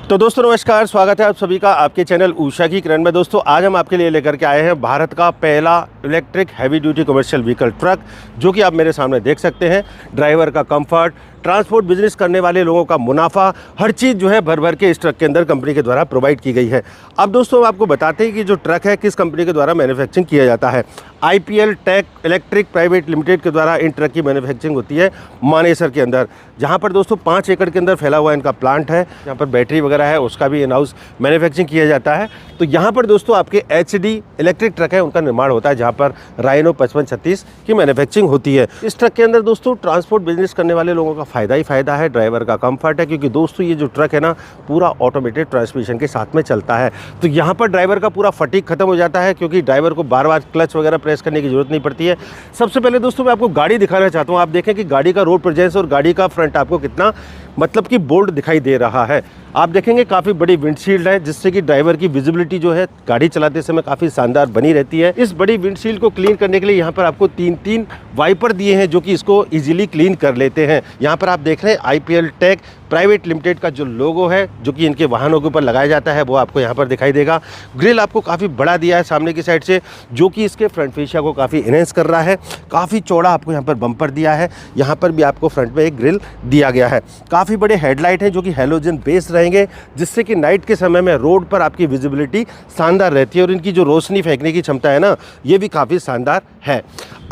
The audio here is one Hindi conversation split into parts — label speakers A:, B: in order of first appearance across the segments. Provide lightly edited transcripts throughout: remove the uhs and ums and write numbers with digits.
A: तो दोस्तों नमस्कार, स्वागत है आप सभी का आपके चैनल उषा की किरण में। दोस्तों आज हम आपके लिए लेकर के आए हैं भारत का पहला electric heavy duty commercial vehicle truck, जो कि आप मेरे सामने देख सकते हैं। ड्राइवर का कंफर्ट, ट्रांसपोर्ट बिजनेस करने वाले लोगों का मुनाफा, हर चीज़ जो है भर भर के इस ट्रक के अंदर कंपनी के द्वारा प्रोवाइड की गई है। अब दोस्तों आपको बताते हैं कि जो ट्रक है किस कंपनी के द्वारा मैन्युफैक्चरिंग किया जाता है। IPL tech electric private limited के द्वारा इन ट्रक की मैन्युफैक्चरिंग होती है मानेसर के अंदर, जहाँ पर दोस्तों 5 एकड़ के अंदर फैला हुआ इनका प्लांट है। यहाँ पर बैटरी वगैरह है, उसका भी इन हाउस मैन्युफैक्चरिंग किया जाता है। तो यहाँ पर दोस्तों आपके HD इलेक्ट्रिक ट्रक है, उनका निर्माण होता है, जहाँ पर राइनो 5536 की मैन्युफैक्चरिंग होती है। इस ट्रक के अंदर दोस्तों ट्रांसपोर्ट बिजनेस करने वाले लोगों का फ़ायदा ही फ़ायदा है। ड्राइवर का कंफर्ट है, क्योंकि दोस्तों ये जो ट्रक है ना पूरा ऑटोमेटेड ट्रांसमिशन के साथ में चलता है। तो यहाँ पर ड्राइवर का पूरा फटीग खत्म हो जाता है, क्योंकि ड्राइवर को बार बार क्लच वगैरह प्रेस करने की जरूरत नहीं पड़ती है। सबसे पहले दोस्तों मैं आपको गाड़ी दिखाना चाहता हूँ। आप देखें कि गाड़ी का रोड प्रेजेंस और गाड़ी का फ्रंट आपको कितना मतलब कि बोल्ड दिखाई दे रहा है। आप देखेंगे काफ़ी बड़ी विंडशील्ड है, जिससे कि ड्राइवर की विजिबिलिटी जो है गाड़ी चलाते समय काफ़ी शानदार बनी रहती है। इस बड़ी विंडशील्ड को क्लीन करने के लिए यहाँ पर आपको 3 वाइपर दिए हैं, जो कि इसको इजीली क्लीन कर लेते हैं। यहाँ पर आप देख रहे हैं IPL टेक प्राइवेट लिमिटेड का जो लोगो है, जो कि इनके वाहनों के ऊपर लगाया जाता है, वो आपको यहाँ पर दिखाई देगा। ग्रिल आपको काफ़ी बड़ा दिया है सामने की साइड से, जो कि इसके फ्रंट फेशिया को काफ़ी इनहेंस कर रहा है। काफ़ी चौड़ा आपको यहाँ पर बम्पर दिया है। यहाँ पर भी आपको फ्रंट में एक ग्रिल दिया गया है। काफ़ी बड़े हेडलाइट हैं, जो कि हैलोजन बेस रहेंगे, जिससे कि नाइट के समय में रोड पर आपकी विजिबिलिटी शानदार रहती है, और इनकी जो रोशनी फेंकने की क्षमता है ना, ये भी काफ़ी शानदार है।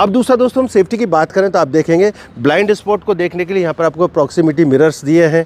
A: अब दूसरा दोस्तों हम सेफ्टी की बात करें तो आप देखेंगे ब्लाइंड स्पॉट को देखने के लिए यहाँ पर आपको प्रॉक्सिमिटी मिरर्स दिए हैं।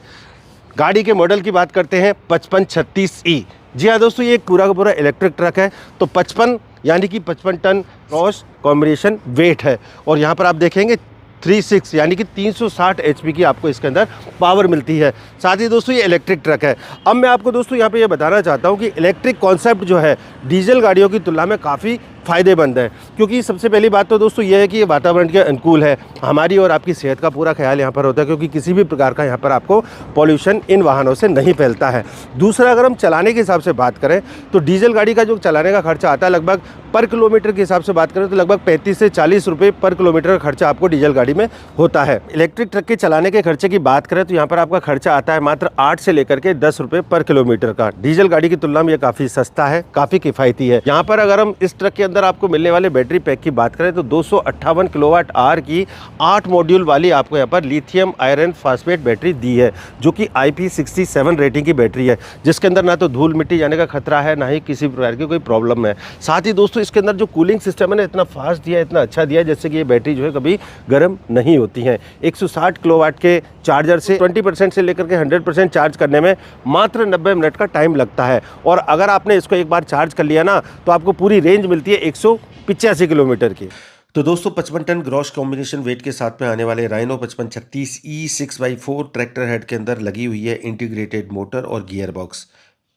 A: गाड़ी के मॉडल की बात करते हैं 5536E। जी हाँ दोस्तों, ये एक पूरा का पूरा इलेक्ट्रिक ट्रक है। तो 55 यानी कि 55 टन क्रॉस कॉम्बिनेशन वेट है, और यहाँ पर आप देखेंगे 36 यानी कि 360 HP की आपको इसके अंदर पावर मिलती है। साथ ही दोस्तों ये इलेक्ट्रिक ट्रक है। अब मैं आपको दोस्तों यहाँ पे ये बताना चाहता हूँ कि इलेक्ट्रिक कॉन्सेप्ट जो है डीजल गाड़ियों की तुलना में काफ़ी फ़ायदेमंद है, क्योंकि सबसे पहली बात तो दोस्तों ये है कि ये वातावरण के अनुकूल है। हमारी और आपकी सेहत का पूरा ख्याल यहाँ पर होता है, क्योंकि किसी भी प्रकार का यहाँ पर आपको पॉल्यूशन इन वाहनों से नहीं फैलता है। दूसरा, अगर हम चलाने के हिसाब से बात करें तो डीजल गाड़ी का जो चलाने का खर्चा आता है, लगभग पर किलोमीटर के हिसाब से बात करें तो लगभग 35 से 40 रुपये पर किलोमीटर का खर्चा आपको डीजल गाड़ी में होता है। इलेक्ट्रिक ट्रक के चलाने के खर्चे की बात करें तो यहाँ पर आपका खर्चा आता है मात्र 8 से लेकर के 10 रुपये पर किलोमीटर का। डीजल गाड़ी की तुलना में ये काफ़ी सस्ता है, काफ़ी किफ़ायती है। यहाँ पर अगर हम इस ट्रक के अंदर आपको मिलने वाले बैटरी पैक की बात करें तो 258 किलोवाट आवर की 8 मॉड्यूल वाली आपको यहाँ पर लिथियम आयरन फॉस्फेट बैटरी दी है, जो कि IP67 रेटिंग की बैटरी है, जिसके अंदर ना तो धूल मिट्टी जाने का खतरा है, ना ही किसी प्रकार की कोई प्रॉब्लम है। साथ ही दोस्तों इसके अंदर जो कूलिंग सिस्टम है ना, इतना फास्ट दिया है, इतना अच्छा दिया है, जैसे कि ये बैटरी जो है कभी गर्म नहीं होती है। 160 किलोवाट के चार्जर से 20% से लेकर के 100% चार्ज करने में मात्र 90 मिनट का टाइम लगता है, और अगर आपने इसको एक बार चार्ज कर लिया ना तो आपको पूरी रेंज मिलती है 185 किलोमीटर की। तो दोस्तों 55 टन ग्रॉस कॉम्बिनेशन वेट के साथ में आने वाले rhino 5536E 6x4 tractor head के अंदर लगी हुई है इंटीग्रेटेड मोटर और गियर बॉक्स।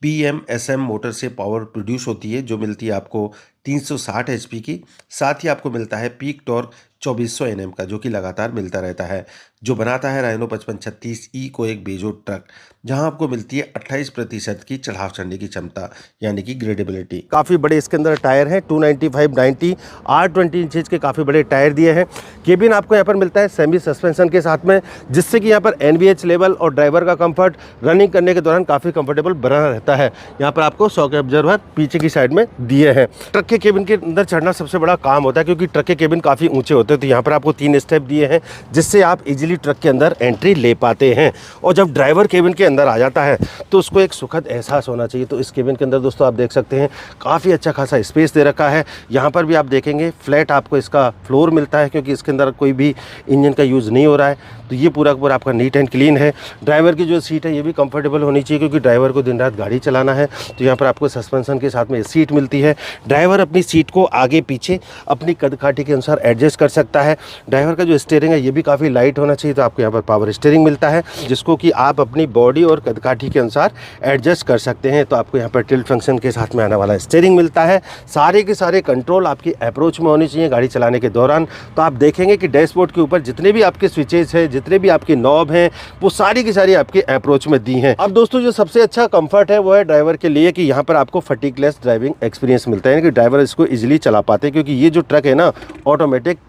A: PMSM मोटर से पावर प्रोड्यूस होती है, जो मिलती है आपको 360 HP की। साथ ही आपको मिलता है पीक टॉर्क 2400 Nm का, जो कि लगातार मिलता रहता है, जो बनाता है राइनो 5536E को एक बेजोड़ ट्रक, जहां आपको मिलती है 28% की चढ़ाव चढ़ने की क्षमता, यानी कि ग्रेडेबिलिटी। काफ़ी बड़े इसके अंदर टायर हैं, 295/90 R20 इंचेज के काफ़ी बड़े टायर दिए हैं। केबिन आपको यहाँ पर मिलता है सेमी सस्पेंशन के साथ में, जिससे कि यहाँ पर NVH लेवल और ड्राइवर का कंफर्ट रनिंग करने के दौरान काफ़ी कंफर्टेबल बना रहता है। यहाँ पर आपको शॉक एब्जॉर्बर पीछे की साइड में दिए हैं। ट्रक के केबिन के अंदर चढ़ना सबसे बड़ा काम होता है, क्योंकि ट्रक के केबिन काफ़ी ऊंचे होते हैं। तो यहाँ पर आपको 3 स्टेप दिए हैं, जिससे आप इजीली ट्रक के अंदर एंट्री ले पाते हैं। और जब ड्राइवर केबिन के अंदर आ जाता है तो उसको एक सुखद एहसास होना चाहिए। तो इस केबिन के अंदर दोस्तों आप देख सकते हैं काफ़ी अच्छा खासा स्पेस दे रखा है। यहाँ पर भी आप देखेंगे फ्लैट आपको इसका फ्लोर मिलता है, क्योंकि इसके अंदर कोई भी इंजन का यूज़ नहीं हो रहा है। तो ये पूरा पूरा आपका नीट एंड क्लीन है। ड्राइवर की जो सीट है ये भी कंफर्टेबल होनी चाहिए, क्योंकि ड्राइवर को दिन रात गाड़ी चलाना है। तो यहाँ पर आपको सस्पेंशन के साथ में सीट मिलती है। ड्राइवर अपनी सीट को आगे पीछे अपनी कद काठी के अनुसार एडजस्ट कर सकता है। ड्राइवर का जो स्टीयरिंग है ये भी काफ़ी लाइट होना चाहिए। तो आपको यहाँ पर पावर स्टीयरिंग मिलता है, जिसको कि आप अपनी बॉडी और कद काठी के अनुसार एडजस्ट कर सकते हैं। तो आपको यहाँ पर टिल्ट फंक्शन के साथ में आने वाला स्टीयरिंग मिलता है। सारे के सारे कंट्रोल आपकी अप्रोच में होनी चाहिए गाड़ी चलाने के दौरान। तो आप देखेंगे कि डैशबोर्ड के ऊपर जितने भी आपके स्विचेज हैं, जितने भी आपके नॉब हैं, वो सारी की सारी आपके अप्रोच में दी हैं। अब दोस्तों जो सबसे अच्छा कंफर्ट है वो है ड्राइवर के लिए, कि यहाँ पर आपको फटीगलेस ड्राइविंग एक्सपीरियंस मिलता है, कि ड्राइवर इसको इजीली चला पाते हैं, क्योंकि ये जो ट्रक है ना ऑटोमेटिक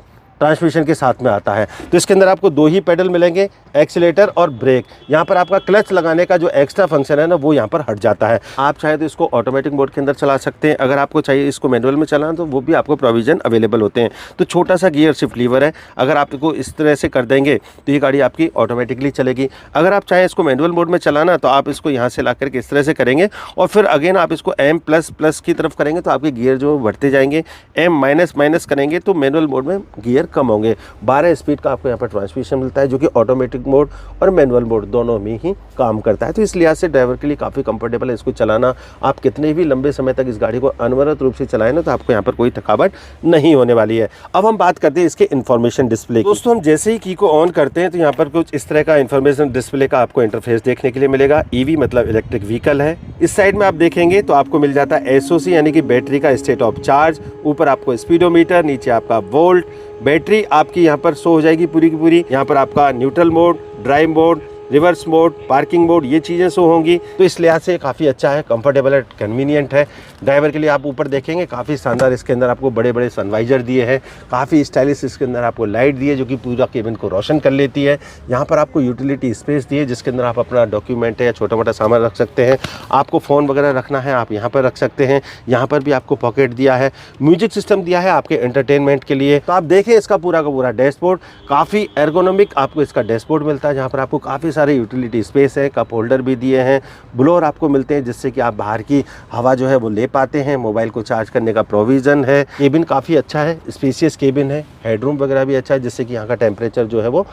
A: ट्रांसमिशन के साथ में आता है। तो इसके अंदर आपको 2 ही पेडल मिलेंगे, एक्सीलेटर और ब्रेक। यहाँ पर आपका क्लच लगाने का जो एक्स्ट्रा फंक्शन है ना, वो यहाँ पर हट जाता है। आप चाहे तो इसको ऑटोमेटिक मोड के अंदर चला सकते हैं, अगर आपको चाहिए इसको मैनुअल में चलाना तो वो भी आपको प्रोविजन अवेलेबल होते हैं। तो छोटा सा गियर शिफ्ट लीवर है, अगर आप इसको इस तरह से कर देंगे तो ये गाड़ी आपकी ऑटोमेटिकली चलेगी। अगर आप चाहें इसको मैनुअल मोड में चलाना तो आप इसको यहाँ से ला करके इस तरह से करेंगे और फिर अगेन आप इसको M++ की तरफ करेंगे तो आपके गियर जो बढ़ते जाएंगे। M- करेंगे तो मैनुअल मोड में गियर कम होंगे। 12 स्पीड का आपको यहाँ पर ट्रांसमिशन मिलता है, जो कि ऑटोमेटिक मोड और मैनुअल मोड दोनों में ही काम करता है। तो इस लिहाज से ड्राइवर के लिए काफ़ी कंफर्टेबल है इसको चलाना। आप कितने भी लंबे समय तक इस गाड़ी को अनवरत रूप से चलाएं ना, तो आपको यहाँ पर कोई थकावट नहीं होने वाली है। अब हम बात करते हैं इसके इन्फॉर्मेशन डिस्प्ले की। दोस्तों, हम जैसे ही की को ऑन करते हैं तो यहाँ पर कुछ इस तरह का इन्फॉर्मेशन डिस्प्ले का आपको इंटरफेस देखने के लिए मिलेगा। ईवी मतलब इलेक्ट्रिक व्हीकल है। इस साइड में आप देखेंगे तो आपको मिल जाता है SOC यानी कि बैटरी का स्टेट ऑफ चार्ज। ऊपर आपको स्पीडोमीटर, नीचे आपका वोल्ट। बैटरी आपकी यहाँ पर शो हो जाएगी पूरी की पूरी। यहाँ पर आपका neutral mode, drive mode, reverse mode, parking mode, ये चीज़ें शो होंगी। तो इस लिहाज से काफ़ी अच्छा है, कंफर्टेबल है, कन्वीनियंट है ड्राइवर के लिए। आप ऊपर देखेंगे काफ़ी शानदार इसके अंदर आपको बड़े बड़े सनवाइजर दिए हैं, काफ़ी स्टाइलिश इसके अंदर आपको लाइट दी है जो कि पूरा केबिन को रोशन कर लेती है। यहाँ पर आपको यूटिलिटी स्पेस दी है जिसके अंदर आप अपना डॉक्यूमेंट है या छोटा मोटा सामान रख सकते हैं। आपको फ़ोन वगैरह रखना है आप यहाँ पर रख सकते हैं। यहाँ पर भी आपको पॉकेट दिया है, म्यूजिक सिस्टम दिया है आपके एंटरटेनमेंट के लिए। तो आप देखें इसका पूरा का पूरा डैशबोर्ड काफ़ी एर्गोनॉमिक आपको इसका डैशबोर्ड मिलता है, जहाँ पर आपको काफ़ी सारे यूटिलिटी स्पेस है, कप होल्डर भी दिए हैं, ब्लोअर आपको मिलते हैं जिससे कि आप बाहर की हवा जो है वो ले पाते हैं। मोबाइल को चार्ज करने का प्रोविज़न है। केबिन काफ़ी अच्छा है, स्पेशियस केबिन है, हेडरूम वगैरह भी अच्छा है जिससे कि यहाँ का टेम्परेचर जो है वो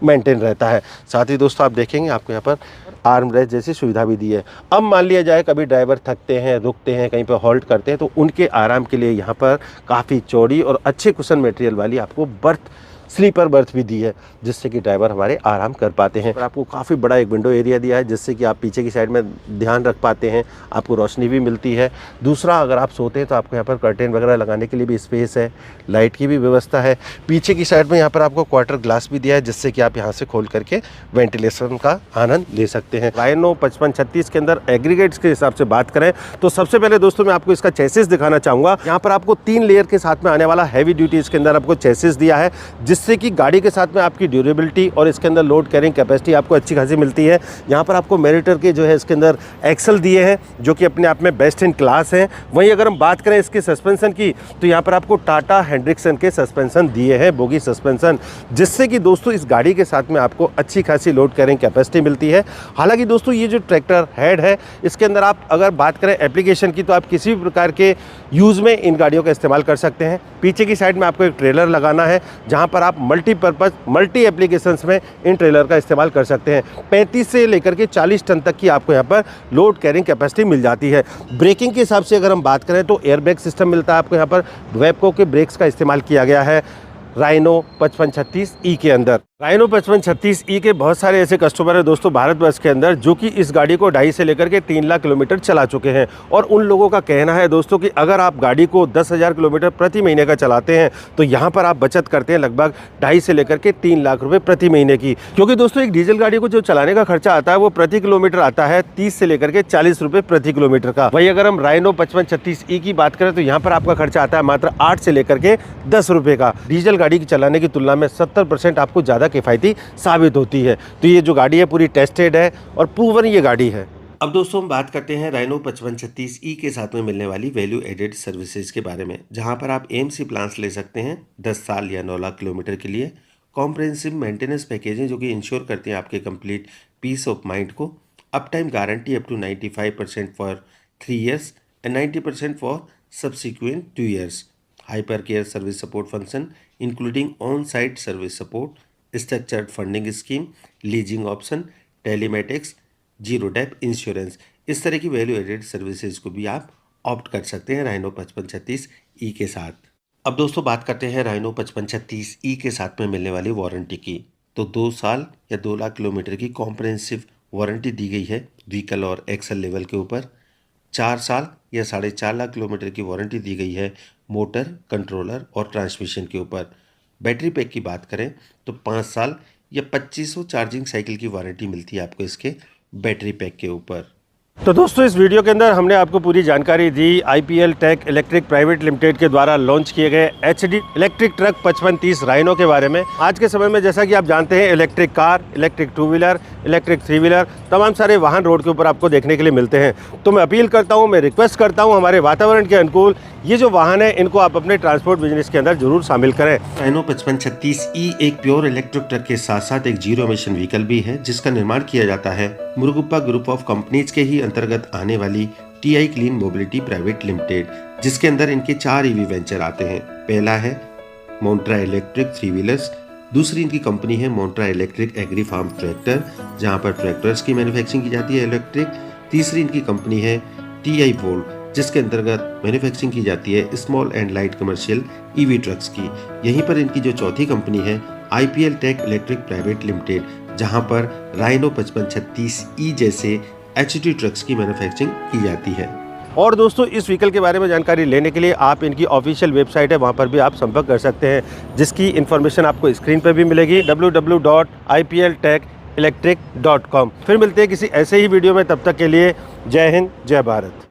A: मेंटेन रहता है। साथ ही दोस्तों आप देखेंगे आपको यहाँ पर आर्म रेस्ट जैसी सुविधा भी दी है। अब मान लिया जाए कभी ड्राइवर थकते हैं, रुकते हैं, कहीं पर हॉल्ट करते हैं तो उनके आराम के लिए यहाँ पर काफ़ी चौड़ी और अच्छे कुशन मटेरियल वाली आपको बर्थ, स्लीपर बर्थ भी दी है जिससे कि ड्राइवर हमारे आराम कर पाते हैं। और आपको काफ़ी बड़ा एक विंडो एरिया दिया है जिससे कि आप पीछे की साइड में ध्यान रख पाते हैं, आपको रोशनी भी मिलती है। दूसरा, अगर आप सोते हैं तो आपको यहाँ पर कर्टेन वगैरह लगाने के लिए भी स्पेस है, लाइट की भी व्यवस्था है। पीछे की साइड में यहाँ पर आपको क्वार्टर ग्लास भी दिया है जिससे कि आप यहाँ से खोल करके वेंटिलेशन का आनंद ले सकते हैं। राइनो 5536 के अंदर एग्रीगेट्स के हिसाब से बात करें तो सबसे पहले दोस्तों मैं आपको इसका चेसिस दिखाना चाहूँगा। यहाँ पर आपको 3 लेयर के साथ में आने वाला हैवी ड्यूटी इसके अंदर आपको चेसिस दिया है जिससे कि गाड़ी के साथ में आपकी ड्यूरेबिलिटी और इसके अंदर लोड कैरिंग कैपेसिटी आपको अच्छी खासी मिलती है। यहाँ पर आपको मेरिटर के जो है इसके अंदर एक्सल दिए हैं जो कि अपने आप में बेस्ट इन क्लास हैं। वहीं अगर हम बात करें इसके सस्पेंशन की तो यहाँ पर आपको टाटा हेंड्रिक्सन के सस्पेंशन दिए हैं, बोगी सस्पेंशन, जिससे कि दोस्तों इस गाड़ी के साथ में आपको अच्छी खासी लोड कैरिंग कैपेसिटी मिलती है। हालांकि दोस्तों ये जो ट्रैक्टर हेड है इसके अंदर आप अगर बात करें एप्लीकेशन की तो आप किसी भी प्रकार के यूज़ में इन गाड़ियों का इस्तेमाल कर सकते हैं। पीछे की साइड में आपको एक ट्रेलर लगाना है जहाँ पर आप मल्टीपर्पज़, मल्टी एप्लीकेशंस में इन ट्रेलर का इस्तेमाल कर सकते हैं। 35 से लेकर के 40 टन तक की आपको यहाँ पर लोड कैरिंग कैपेसिटी मिल जाती है। ब्रेकिंग के हिसाब से अगर हम बात करें तो एयर बैग सिस्टम मिलता है आपको, यहाँ पर वेबको के ब्रेक्स का इस्तेमाल किया गया है राइनो 5536E के अंदर। राइनो 5536E के बहुत सारे ऐसे कस्टमर हैं दोस्तों भारतवर्ष के अंदर जो कि इस गाड़ी को 2.5 से लेकर के 3 लाख किलोमीटर चला चुके हैं। और उन लोगों का कहना है दोस्तों कि अगर आप गाड़ी को 10,000 किलोमीटर प्रति महीने का चलाते हैं तो यहाँ पर आप बचत करते हैं लगभग 2.5 से लेकर के 3 लाख रुपए प्रति महीने की। क्योंकि दोस्तों एक डीजल गाड़ी को जो चलाने का खर्चा आता है वो प्रति किलोमीटर आता है 30 से लेकर के 40 रुपये प्रति किलोमीटर का। वही अगर हम राइनो 5536E की बात करें तो यहाँ पर आपका खर्चा आता है मात्र 8 से लेकर के 10 रुपये का। डीजल गाड़ी की चलाने की तुलना में 70% आपको ज़्यादा किफ़ायती साबित होती है। तो ये जो गाड़ी है पूरी टेस्टेड है और प्रूवन ये गाड़ी है। अब दोस्तों हम बात करते हैं राइनो 5536E के साथ में मिलने वाली वैल्यू एडेड सर्विसेज के बारे में, जहां पर आप AMC प्लान्स ले सकते हैं 10 साल या 9 लाख किलोमीटर के लिए। कॉम्प्रिहेंसिव मेंटेनेंस पैकेजें जो कि इंश्योर करते हैं आपके कंप्लीट पीस ऑफ माइंड को। Uptime guarantee up to 95% for 3 years and 90% for subsequent 2 years। Hyper care service support function including on site service support, structured funding scheme, leasing option, telematics, zero dep insurance. इस तरह की वैल्यू एडेड सर्विसेज को भी आप ऑप्ट कर सकते हैं राइनो 5536E के साथ। अब दोस्तों बात करते हैं राइनो 5536E के साथ में मिलने वाली वारंटी की। तो 2 साल या 2 लाख किलोमीटर की कॉम्प्रिहेंसिव वारंटी दी गई है व्हीकल और एक्सल लेवल के ऊपर। 4 साल या 4.5 लाख किलोमीटर की वारंटी दी गई है मोटर, कंट्रोलर और ट्रांसमिशन के ऊपर। बैटरी पैक की बात करें तो 5 साल या 2500 चार्जिंग साइकिल की वारंटी मिलती है आपको इसके बैटरी पैक के ऊपर। तो दोस्तों इस वीडियो के अंदर हमने आपको पूरी जानकारी दी IPL tech electric private limited के द्वारा लॉन्च किए गए HD इलेक्ट्रिक ट्रक 5530 राइनो के बारे में। आज के समय में जैसा कि आप जानते हैं electric car, electric 2 wheeler, electric 3 wheeler तमाम सारे वाहन रोड के ऊपर आपको देखने के लिए मिलते हैं। तो मैं अपील करता हूँ, मैं रिक्वेस्ट करता हूँ हमारे वातावरण के अनुकूल ये जो वाहन है इनको आप अपने ट्रांसपोर्ट बिजनेस के अंदर जरूर शामिल करें। राइनो 5536E एक प्योर इलेक्ट्रिक ट्रक के साथ साथ एक जीरो एमिशन व्हीकल भी है, जिसका निर्माण किया जाता है मुरुगुप्पा ग्रुप ऑफ कंपनीज के ही अंतर्गत आने वाली TI clean mobility private limited, जिसके अंदर इनके 4 EV वेंचर आते हैं। पहला है मोन्ट्रा इलेक्ट्रिक 3 व्हीलर्स, दूसरी इनकी कंपनी है मोन्ट्रा इलेक्ट्रिक एग्री फार्म ट्रैक्टर, जहां पर ट्रैक्टर्स की मैन्युफैक्चरिंग की जाती है इलेक्ट्रिक। तीसरी इनकी कंपनी है TI वोल्ट, जिसके अंतर्गत मैन्युफैक्चरिंग की जाती है small and light commercial EV trucks की। यहीं पर इनकी जो चौथी कंपनी है IPL tech electric private limited, जहां पर राइनो 5536E जैसे HD ट्रक्स की मैन्युफैक्चरिंग की जाती है। और दोस्तों इस व्हीकल के बारे में जानकारी लेने के लिए आप इनकी ऑफिशियल वेबसाइट है, वहां पर भी आप संपर्क कर सकते हैं, जिसकी इन्फॉर्मेशन आपको स्क्रीन पर भी मिलेगी www.ipltechelectric.com। फिर मिलते हैं किसी ऐसे ही वीडियो में, तब तक के लिए जय हिंद, जय भारत।